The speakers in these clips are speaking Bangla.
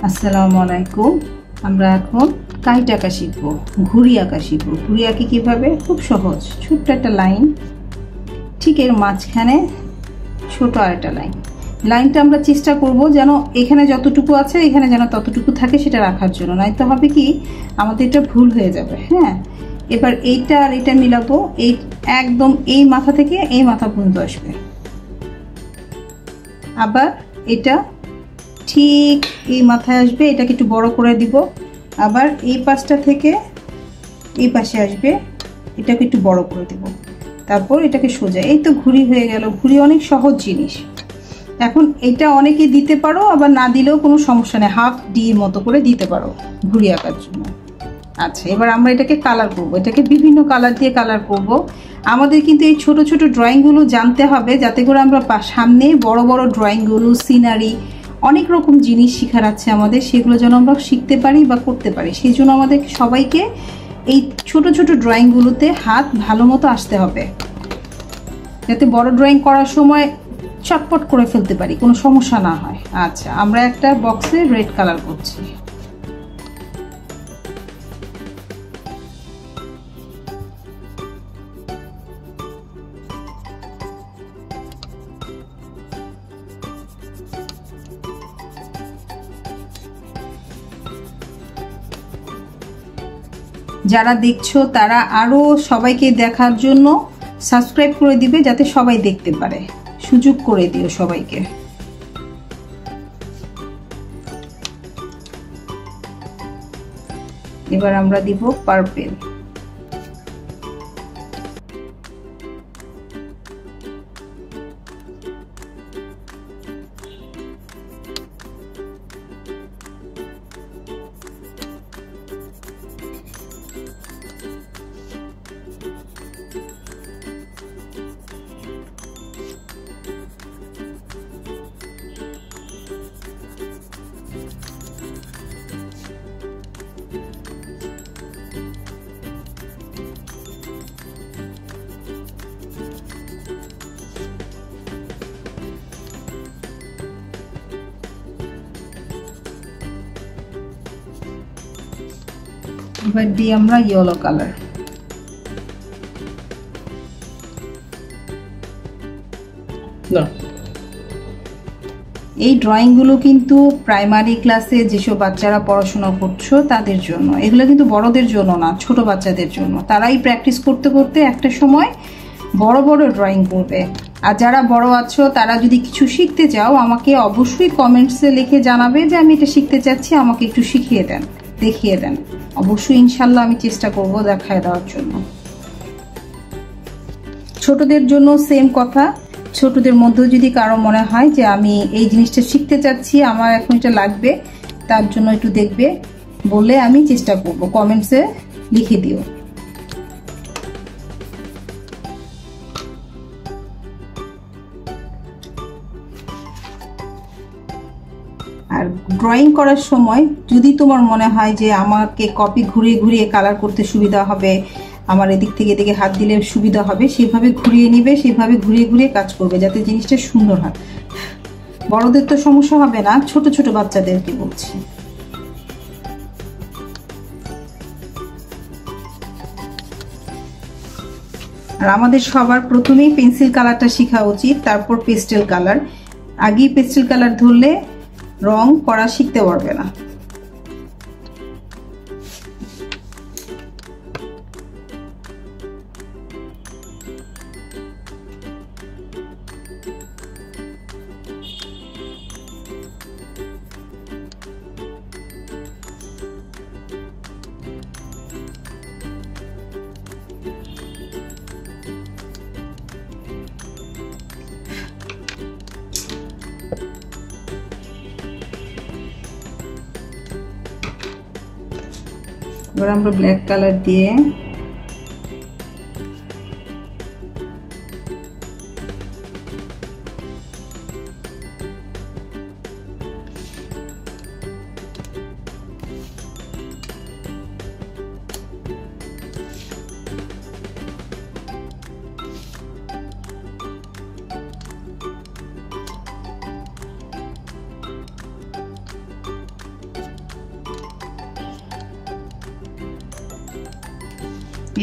আসসালামু আলাইকুম। আমরা এখন কাইট আঁকা শিখবো, ঘুড়ি আঁকা শিখবো। ঘুড়ি আঁকি কীভাবে? খুব সহজ। ছোট্ট একটা লাইন, ঠিক এর মাঝখানে ছোট আরেকটা লাইন। লাইনটা আমরা চেষ্টা করব যেন এখানে যতটুকু আছে এখানে যেন ততটুকু থাকে, সেটা রাখার জন্য। নয়তো হবে কি, আমাদের এটা ভুল হয়ে যাবে। হ্যাঁ, এবার এইটা আর এটা মিলাবো। এই একদম এই মাথা থেকে এই মাথা পর্যন্ত আসবে। আবার এটা ঠিক এই মাথায় আসবে, এটাকে একটু বড় করে দিব। আবার এই পাশটা থেকে এই পাশে আসবে, এটাকে একটু বড় করে দিব। তারপর এটাকে সোজা। এই তো ঘুড়ি হয়ে গেল। ঘুড়ি অনেক সহজ জিনিস। এখন এটা অনেকে দিতে পারো, আবার না দিলেও কোনো সমস্যা নেই, হাফ ডি মতো করে দিতে পারো ঘুড়ি আঁকার জন্য। আচ্ছা, এবার আমরা এটাকে কালার করব। এটাকে বিভিন্ন কালার দিয়ে কালার করব। আমাদের কিন্তু এই ছোট ছোট ড্রয়িংগুলো জানতে হবে, যাতে করে আমরা সামনে বড় বড় ড্রয়িংগুলো, সিনারি, অনেক রকম জিনিস শেখার আছে আমাদের, সেগুলো যেন আমরা শিখতে পারি বা করতে পারি। সেই জন্য আমাদের সবাইকে এই ছোট ছোট ড্রয়িংগুলোতে হাত ভালো মতো আসতে হবে, যাতে বড় ড্রয়িং করার সময় চটপট করে ফেলতে পারি, কোনো সমস্যা না হয়। আচ্ছা, আমরা একটা বক্সে রেড কালার করছি। যারা দেখছো তারা আরো সবাইকে দেখার জন্য সাবস্ক্রাইব করে দিবে, যাতে সবাই দেখতে পারে। সুযোগ করে দিও সবাইকে। এবার আমরা দিব পার্পল। এবার দিই আমরা ইয়েলো কালার। এই ড্রয়িংগুলো কিন্তু প্রাইমারি ক্লাসে যেসব বাচ্চারা পড়াশোনা করছো তাদের জন্য, এগুলো কিন্তু বড়দের জন্য না, ছোট বাচ্চাদের জন্য। তারাই প্র্যাকটিস করতে করতে একটা সময় বড় বড় ড্রয়িং করবে। আর যারা বড় আছো তারা যদি কিছু শিখতে চাও, আমাকে অবশ্যই কমেন্টসে লিখে জানাবে যে আমি এটা শিখতে চাচ্ছি, আমাকে একটু শিখিয়ে দেন, দেখিয়ে দেন। অবশ্যই ইনশাল্লাহ আমি চেষ্টা করব দেখায় দেওয়ার জন্য। ছোটদের জন্য সেম কথা। ছোটদের মধ্যেও যদি কারো মনে হয় যে আমি এই জিনিসটা শিখতে চাচ্ছি, আমার এখন এটা লাগবে, তার জন্য একটু দেখবে, বলে আমি চেষ্টা করব। কমেন্টসে লিখে দিও। আর ড্রয়িং করার সময় যদি তোমার মনে হয় যে আমাকে কপি ঘুরিয়ে ঘুরিয়ে কালার করতে সুবিধা হবে, আমার এদিক থেকে এদিকে হাত দিলে সুবিধা হবে, সেভাবে ঘুরিয়ে নিবে, সেভাবে ঘুরিয়ে ঘুরিয়ে কাজ করবে, যাতে জিনিসটা সুন্দর হয়। বড়দের তো সমস্যা হবে না, ছোট ছোট বাচ্চাদেরকে বলছি। আর আমাদের সবার প্রথমেই পেন্সিল কালারটা শেখা উচিত, তারপর পেস্টেল কালার। আগেই পেস্টেল কালার ধরলে রং করা শিখতে পারবে না। এবার আমরা ব্ল্যাক কালার দিয়ে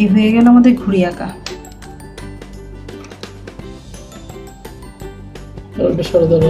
এই হয়ে গেল আমাদের ঘুড়ি আঁকা। সরে দাও।